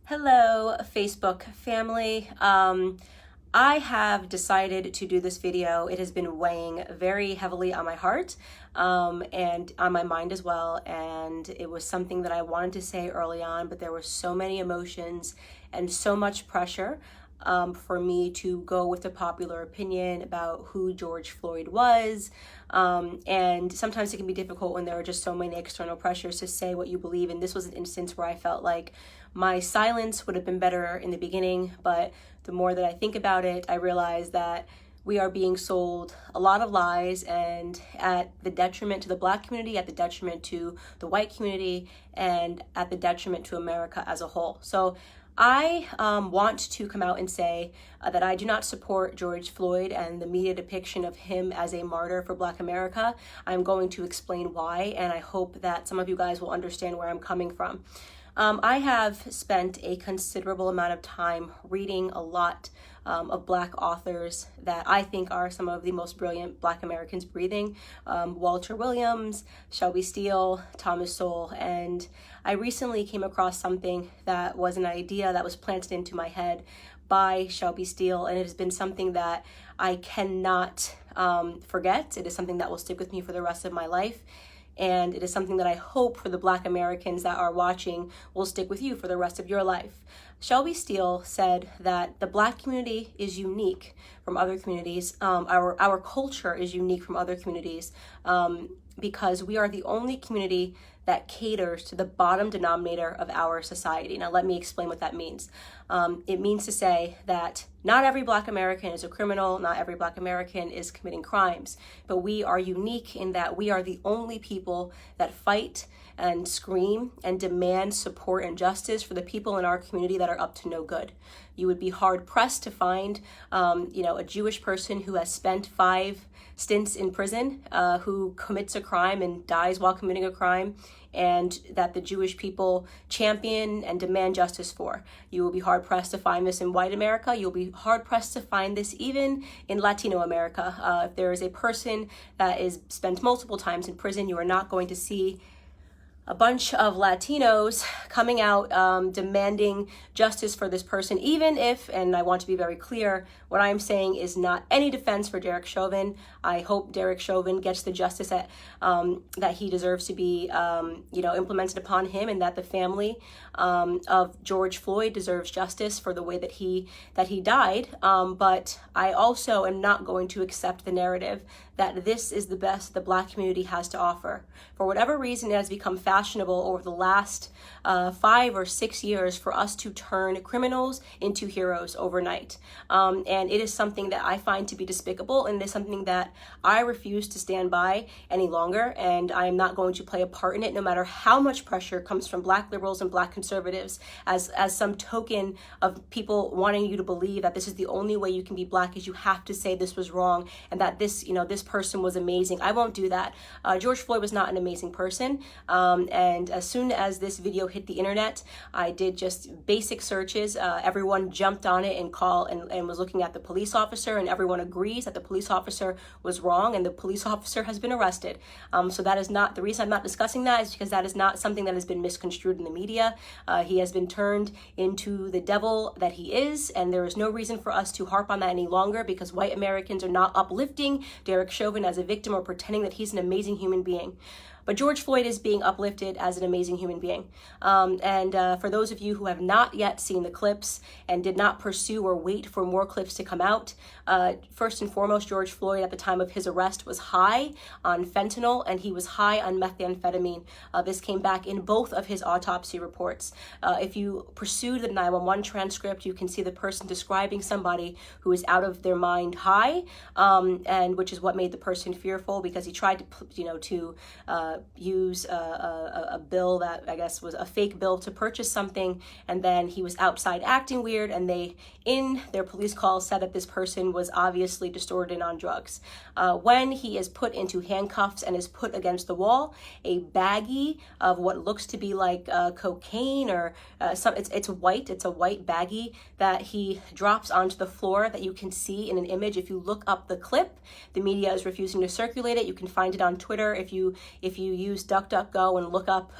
Hello, Facebook family. I have decided to do this video. It has been weighing very heavily on my heart and on my mind as well. And it was something that I wanted to say early on, but there were so many emotions and so much pressure for me to go with the popular opinion about who George Floyd was. And sometimes it can be difficult when there are just so many external pressures to say what you believe. And this was an instance where I felt like my silence would have been better in the beginning, but the more that I think about it, I realize that we are being sold a lot of lies, and at the detriment to the Black community, at the detriment to the white community, and at the detriment to America as a whole. So I want to come out and say that I do not support George Floyd and the media depiction of him as a martyr for Black America. I'm going to explain why, and I hope that some of you guys will understand where I'm coming from. I have spent a considerable amount of time reading a lot of Black authors that I think are some of the most brilliant Black Americans breathing. Walter Williams, Shelby Steele, Thomas Sowell, and I recently came across something that was an idea that was planted into my head by Shelby Steele, and it has been something that I cannot forget. It is something that will stick with me for the rest of my life. And it is something that I hope for the Black Americans that are watching will stick with you for the rest of your life. Shelby Steele said that the Black community is unique from other communities. Our culture is unique from other communities because we are the only community that caters to the bottom denominator of our society. Now, let me explain what that means. It means to say that not every Black American is a criminal, not every Black American is committing crimes, but we are unique in that we are the only people that fight and scream and demand support and justice for the people in our community that are up to no good. You would be hard pressed to find, a Jewish person who has spent 5 stints in prison, who commits a crime and dies while committing a crime, and that the Jewish people champion and demand justice for. You will be hard pressed to find this in white America. You'll be hard pressed to find this even in Latino America. If there is a person that is spent multiple times in prison, you are not going to see a bunch of Latinos coming out demanding justice for this person, even if, and I want to be very clear, what I'm saying is not any defense for Derek Chauvin. I hope Derek Chauvin gets the justice that he deserves to be, implemented upon him, and that the family of George Floyd deserves justice for the way that he died. But I also am not going to accept the narrative that this is the best the Black community has to offer. For whatever reason, it has become fashionable over the last 5 or 6 years for us to turn criminals into heroes overnight. And it is something that I find to be despicable, and it is something that I refuse to stand by any longer, and I am not going to play a part in it, no matter how much pressure comes from Black liberals and Black conservatives as some token of people wanting you to believe that this is the only way you can be Black, is you have to say this was wrong and that this person was amazing. I won't do that. George Floyd was not an amazing person. And as soon as this video hit the internet, I did just basic searches. Everyone jumped on it and was looking at the police officer, and everyone agrees that the police officer was wrong and the police officer has been arrested. So that is not the reason I'm not discussing that, is because that is not something that has been misconstrued in the media. He has been turned into the devil that he is, and there is no reason for us to harp on that any longer, because white Americans are not uplifting Derek Chauvin as a victim or pretending that he's an amazing human being. But George Floyd is being uplifted as an amazing human being. For those of you who have not yet seen the clips and did not pursue or wait for more clips to come out, first and foremost, George Floyd at the time of his arrest was high on fentanyl, and he was high on methamphetamine. This came back in both of his autopsy reports. If you pursue the 911 transcript, you can see the person describing somebody who is out of their mind high, and which is what made the person fearful, because he tried to use a bill that I guess was a fake bill to purchase something, and then he was outside acting weird, and they, in their police call, said that this person was obviously distorted and on drugs. When he is put into handcuffs and is put against the wall, a baggie of what looks to be like cocaine or it's a white baggie that he drops onto the floor that you can see in an image. If you look up the clip, the media is refusing to circulate it. You can find it on Twitter if you you use DuckDuckGo and look up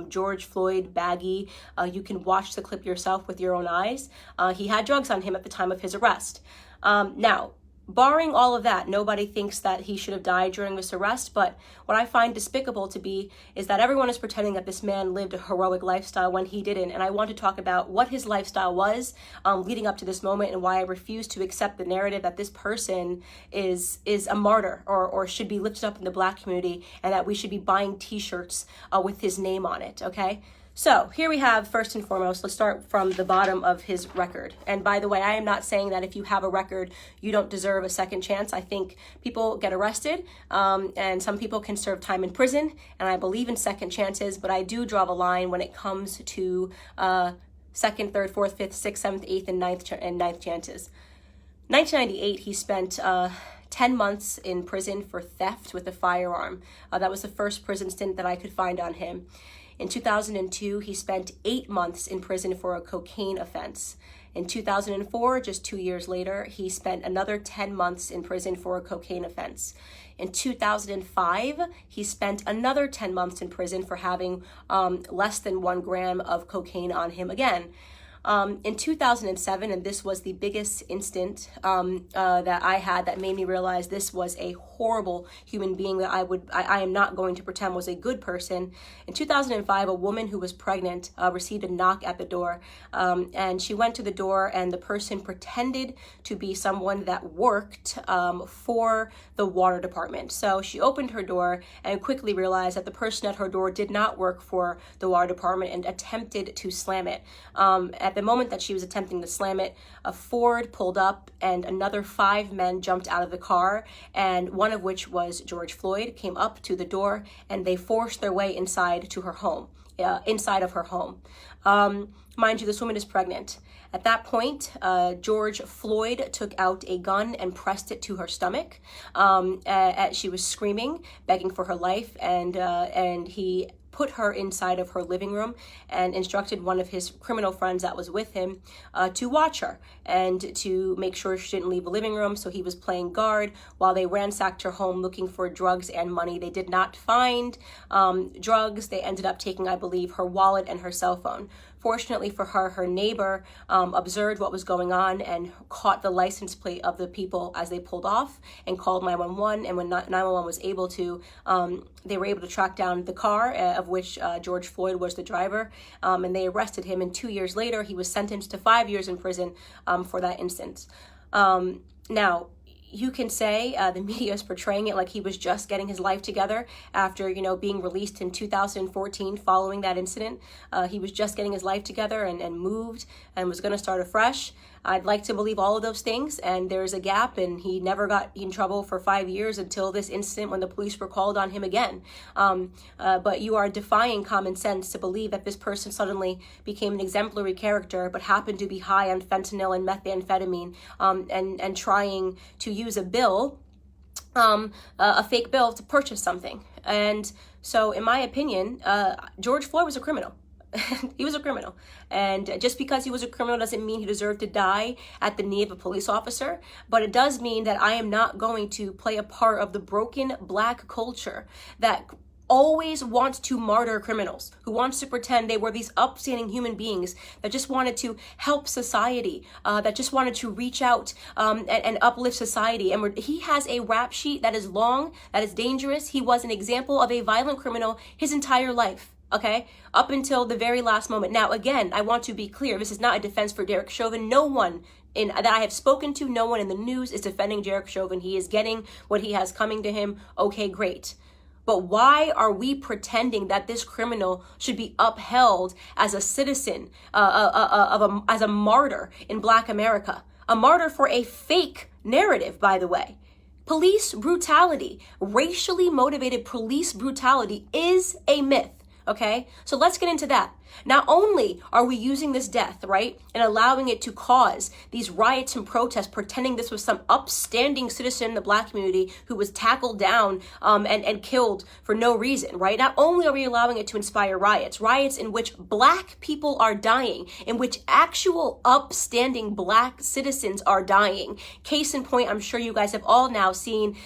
George Floyd baggie, you can watch the clip yourself with your own eyes. He had drugs on him at the time of his arrest. Now, barring all of that, nobody thinks that he should have died during this arrest, but what I find despicable to be is that everyone is pretending that this man lived a heroic lifestyle when he didn't, and I want to talk about what his lifestyle was leading up to this moment and why I refuse to accept the narrative that this person is a martyr or should be lifted up in the Black community and that we should be buying t-shirts with his name on it, okay? So here we have, first and foremost, let's start from the bottom of his record. And by the way, I am not saying that if you have a record, you don't deserve a second chance. I think people get arrested and some people can serve time in prison. And I believe in second chances, but I do draw the line when it comes to second, third, fourth, fifth, sixth, seventh, eighth, and ninth chances. 1998, he spent 10 months in prison for theft with a firearm. That was the first prison stint that I could find on him. In 2002, he spent 8 months in prison for a cocaine offense. In 2004, just 2 years later, he spent another 10 months in prison for a cocaine offense. In 2005, he spent another 10 months in prison for having less than 1 gram of cocaine on him again. In 2007, and this was the biggest instant that I had that made me realize this was a horrible human being that I am not going to pretend was a good person. In 2005, a woman who was pregnant received a knock at the door, and she went to the door, and the person pretended to be someone that worked for the water department. So she opened her door and quickly realized that the person at her door did not work for the water department and attempted to slam it. At the moment that she was attempting to slam it, a Ford pulled up and another 5 men jumped out of the car, and one of which was George Floyd, came up to the door and they forced their way inside to her home, inside of her home. Mind you, this woman is pregnant. At that point, George Floyd took out a gun and pressed it to her stomach. She was screaming, begging for her life, and he put her inside of her living room and instructed one of his criminal friends that was with him to watch her and to make sure she didn't leave the living room. So he was playing guard while they ransacked her home looking for drugs and money. They did not find drugs. They ended up taking, I believe, her wallet and her cell phone. Fortunately for her, her neighbor observed what was going on and caught the license plate of the people as they pulled off and called 911. And when 911 was able to, they were able to track down the car of which George Floyd was the driver, and they arrested him. And 2 years later, he was sentenced to 5 years in prison for that instance. Now, you can say the media is portraying it like he was just getting his life together after, being released in 2014 following that incident. He was just getting his life together and moved and was going to start afresh. I'd like to believe all of those things, and there's a gap, and he never got in trouble for 5 years until this incident when the police were called on him again. But you are defying common sense to believe that this person suddenly became an exemplary character but happened to be high on fentanyl and methamphetamine and trying to use a fake bill to purchase something. And so in my opinion, George Floyd was a criminal. He was a criminal. And just because he was a criminal doesn't mean he deserved to die at the knee of a police officer. But it does mean that I am not going to play a part of the broken Black culture that always wants to martyr criminals, who wants to pretend they were these upstanding human beings that just wanted to help society, that just wanted to reach out and uplift society. And he has a rap sheet that is long, that is dangerous. He was an example of a violent criminal his entire life. Okay, up until the very last moment. Now, again, I want to be clear. This is not a defense for Derek Chauvin. No one that I have spoken to, no one in the news is defending Derek Chauvin. He is getting what he has coming to him. Okay, great. But why are we pretending that this criminal should be upheld as a citizen, as a martyr in Black America? A martyr for a fake narrative, by the way. Police brutality, racially motivated police brutality is a myth. Okay, so let's get into that. Not only are we using this death, right, and allowing it to cause these riots and protests, pretending this was some upstanding citizen in the Black community who was tackled down and killed for no reason, right? Not only are we allowing it to inspire riots in which Black people are dying, in which actual upstanding Black citizens are dying. Case in point, I'm sure you guys have all now seen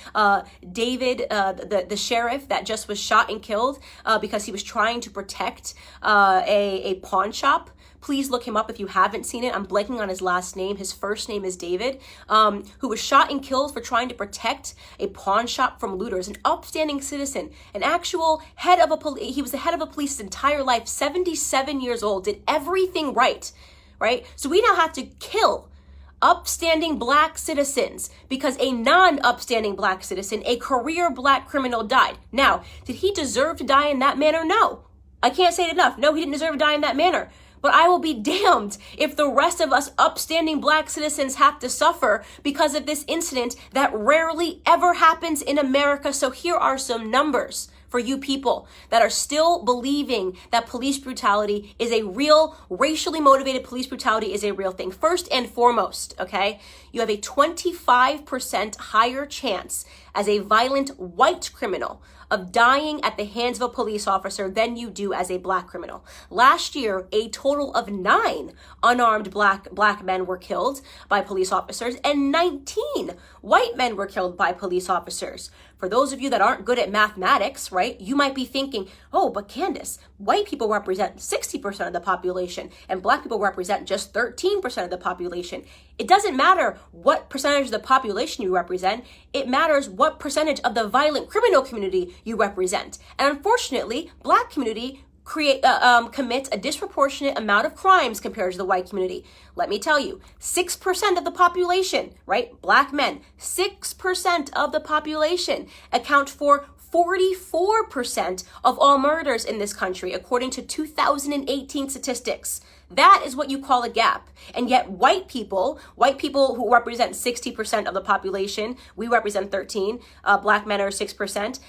David, the sheriff that just was shot and killed because he was trying to protect a pawn shop. Please look him up if you haven't seen it. I'm blanking on his last name. His first name is David, who was shot and killed for trying to protect a pawn shop from looters, an upstanding citizen, an actual head of he was the head of a police his entire life, 77 years old, did everything right? So we now have to kill upstanding Black citizens because a non-upstanding Black citizen, a career Black criminal, died. Now, did he deserve to die in that manner? No. I can't say it enough. No, he didn't deserve to die in that manner. But I will be damned if the rest of us upstanding Black citizens have to suffer because of this incident that rarely ever happens in America. So here are some numbers for you people that are still believing that police brutality is a real, racially motivated police brutality is a real thing. First and foremost, okay, you have a 25% higher chance as a violent white criminal of dying at the hands of a police officer than you do as a Black criminal. Last year, a total of 9 unarmed black men were killed by police officers and 19 white men were killed by police officers. For those of you that aren't good at mathematics, right, you might be thinking, oh, but Candace, white people represent 60% of the population and Black people represent just 13% of the population. It doesn't matter what percentage of the population you represent. It matters what percentage of the violent criminal community you represent. And unfortunately, Black community commits a disproportionate amount of crimes compared to the white community. Let me tell you, 6% of the population, right, Black men, 6% of the population account for 44% of all murders in this country, according to 2018 statistics. That is what you call a gap. And yet white people who represent 60% of the population, we represent 13, Black men are 6%,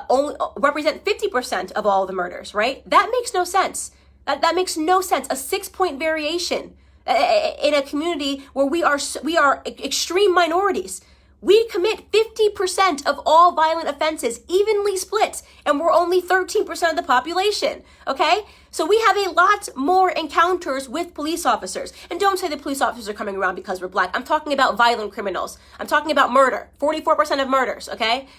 only represent 50% of all the murders, right? That makes no sense. That makes no sense. A 6-point variation in a community where we are extreme minorities. We commit 50% of all violent offenses, evenly split, and we're only 13% of the population, okay? So we have a lot more encounters with police officers. And don't say the police officers are coming around because we're Black. I'm talking about violent criminals. I'm talking about murder, 44% of murders, okay?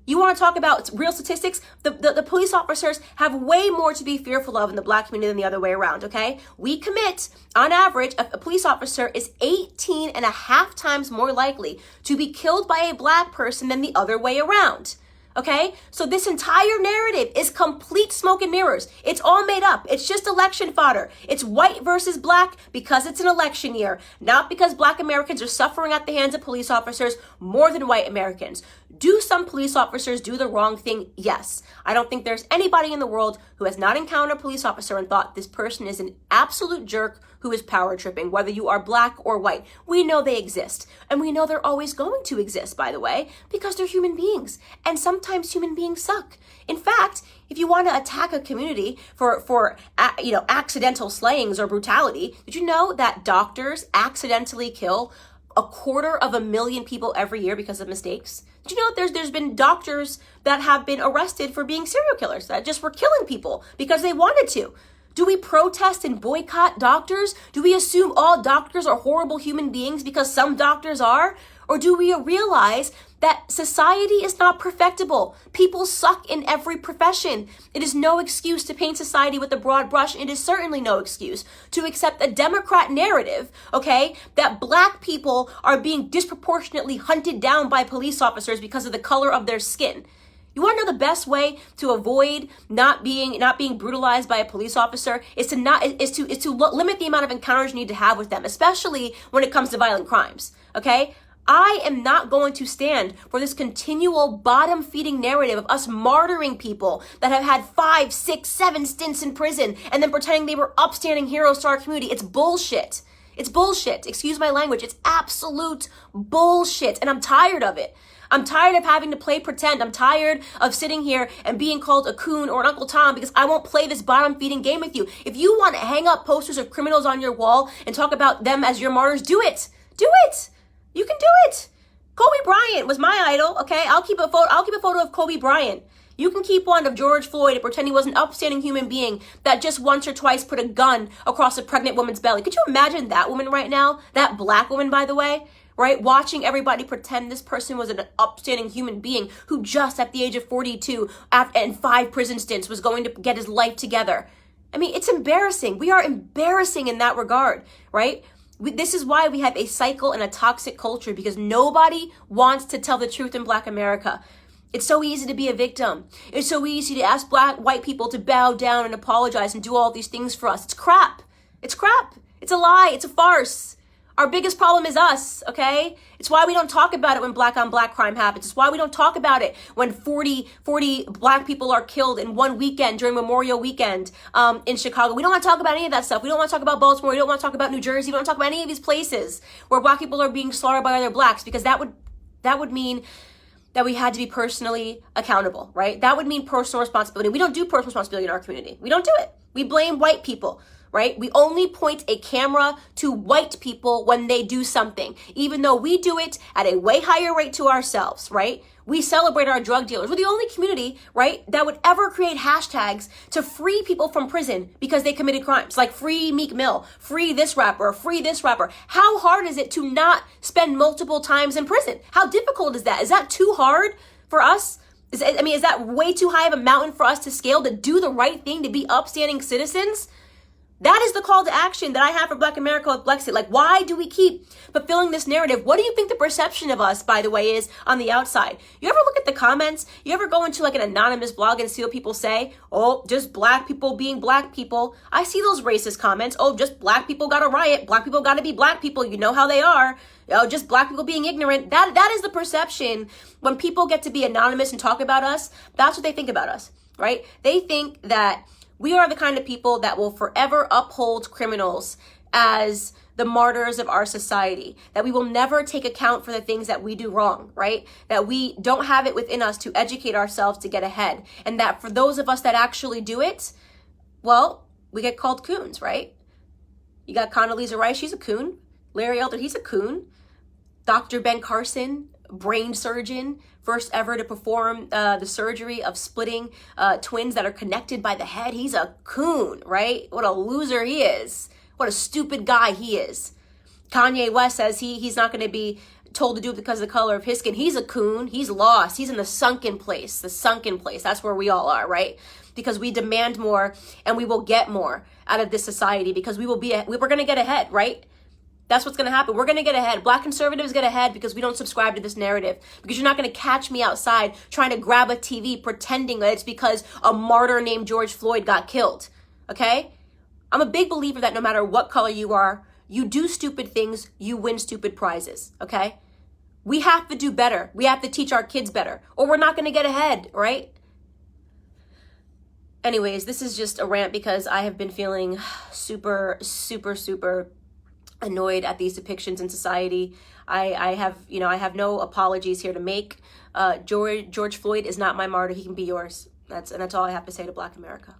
You want to talk about real statistics? The police officers have way more to be fearful of in the Black community than the other way around, okay? We commit, on average, a police officer is 18 and a half times more likely to be killed by a Black person than the other way around. Okay, so this entire narrative is complete smoke and mirrors. It's all made up. It's just election fodder. It's white versus Black because it's an election year, not because Black Americans are suffering at the hands of police officers more than white Americans. Do some police officers do the wrong thing? Yes. I don't think there's anybody in the world who has not encountered a police officer and thought this person is an absolute jerk who is power tripping, whether you are Black or white. We know they exist. And we know they're always going to exist, by the way, because they're human beings. And sometimes human beings suck. In fact, if you want to attack a community for accidental slayings or brutality, did you know that doctors accidentally kill 250,000 people every year because of mistakes? Did you know that there's been doctors that have been arrested for being serial killers that just were killing people because they wanted to? Do we protest and boycott doctors? Do we assume all doctors are horrible human beings because some doctors are? Or do we realize that society is not perfectible? People suck in every profession. It is no excuse to paint society with a broad brush. It is certainly no excuse to accept a Democrat narrative, okay, that Black people are being disproportionately hunted down by police officers because of the color of their skin. You want to know the best way to avoid not being brutalized by a police officer is to limit the amount of encounters you need to have with them, especially when it comes to violent crimes. Okay? I am not going to stand for this continual bottom-feeding narrative of us martyring people that have had 5, 6, 7 stints in prison and then pretending they were upstanding heroes to our community. It's bullshit. It's bullshit. Excuse my language. It's absolute bullshit. And I'm tired of it. I'm tired of having to play pretend. I'm tired of sitting here and being called a coon or an Uncle Tom because I won't play this bottom feeding game with you. If you want to hang up posters of criminals on your wall and talk about them as your martyrs, do it. Do it. You can do it. Kobe Bryant was my idol, okay? I'll keep a photo of Kobe Bryant. You can keep one of George Floyd and pretend he was an upstanding human being that just once or twice put a gun across a pregnant woman's belly. Could you imagine that woman right now? That black woman, by the way, right? Watching everybody pretend this person was an upstanding human being who just at the age of 42 and 5 prison stints was going to get his life together. I mean, it's embarrassing. We are embarrassing in that regard, right? This is why we have a cycle and a toxic culture, because nobody wants to tell the truth in Black America. It's so easy to be a victim. It's so easy to ask white people to bow down and apologize and do all these things for us. It's crap. It's crap. It's a lie. It's a farce. Our biggest problem is us, okay? It's why we don't talk about it when black on black crime happens. It's why we don't talk about it when 40 black people are killed in one weekend during Memorial Weekend in Chicago. We don't want to talk about any of that stuff. We don't want to talk about Baltimore. We don't want to talk about New Jersey. We don't talk about any of these places where black people are being slaughtered by other blacks, because that would mean that we had to be personally accountable, right? That would mean personal responsibility. We don't do personal responsibility in our community. We don't do it. We blame white people, right? We only point a camera to white people when they do something, even though we do it at a way higher rate to ourselves, right? We celebrate our drug dealers. We're the only community, right, that would ever create hashtags to free people from prison because they committed crimes, like free Meek Mill, free this rapper, free this rapper. How hard is it to not spend multiple times in prison? How difficult is that? Is that too hard for us? Is that way too high of a mountain for us to scale, to do the right thing, to be upstanding citizens? That is the call to action that I have for Black America with Blexit. Like, why do we keep fulfilling this narrative? What do you think the perception of us, by the way, is on the outside? You ever look at the comments? You ever go into like an anonymous blog and see what people say? Oh, just black people being black people. I see those racist comments. Oh, just black people got to riot. Black people got to be black people. You know how they are. Oh, just black people being ignorant. That is the perception. When people get to be anonymous and talk about us, that's what they think about us, right? They think that we are the kind of people that will forever uphold criminals as the martyrs of our society, that we will never take account for the things that we do wrong, right? That we don't have it within us to educate ourselves to get ahead. And that for those of us that actually do it, well, we get called coons, right? You got Condoleezza Rice, she's a coon. Larry Elder, he's a coon. Dr. Ben Carson, brain surgeon, first ever to perform the surgery of splitting twins that are connected by the head. He's a coon, right? What a loser he is. What a stupid guy he is. Kanye West says he's not going to be told to do it because of the color of his skin. He's a coon. He's lost. He's in the sunken place. The sunken place. That's where we all are, right? Because we demand more and we will get more out of this society, because we're going to get ahead, right? That's what's going to happen. We're going to get ahead. Black conservatives get ahead because we don't subscribe to this narrative. Because you're not going to catch me outside trying to grab a TV pretending that it's because a martyr named George Floyd got killed. Okay? I'm a big believer that no matter what color you are, you do stupid things, you win stupid prizes. Okay? We have to do better. We have to teach our kids better, or we're not going to get ahead, right? Anyways, this is just a rant because I have been feeling super annoyed at these depictions in society. I have no apologies here to make. George Floyd is not my martyr. He can be yours. That's all I have to say to Black America.